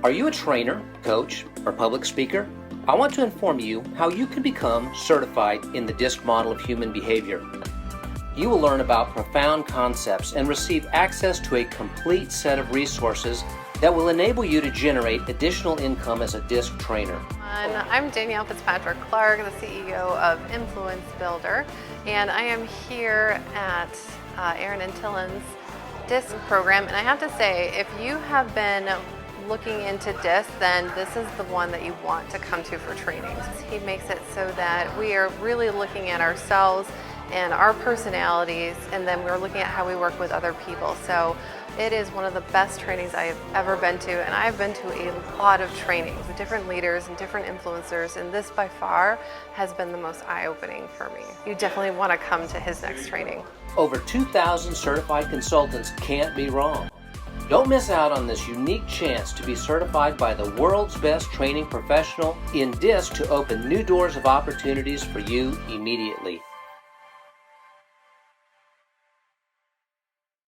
Are you a trainer, coach, or public speaker? I want to inform you how you can become certified in the DISC model of human behavior. You will learn about profound concepts and receive access to a complete set of resources that will enable you to generate additional income as a DISC trainer. I'm Danielle Fitzpatrick Clark, the CEO of Influence Builder, and I am here at Aaron and Tillen's DISC program. And I have to say, if you have been looking into DISC, then this is the one that you want to come to for trainings. He makes it so that we are really looking at ourselves and our personalities, and then we're looking at how we work with other people. So it is one of the best trainings I have ever been to, and I've been to a lot of trainings with different leaders and different influencers, and this by far has been the most eye-opening for me. You definitely want to come to his next training. Over 2,000 certified consultants can't be wrong. Don't miss out on this unique chance to be certified by the world's best training professional in DISC to open new doors of opportunities for you immediately.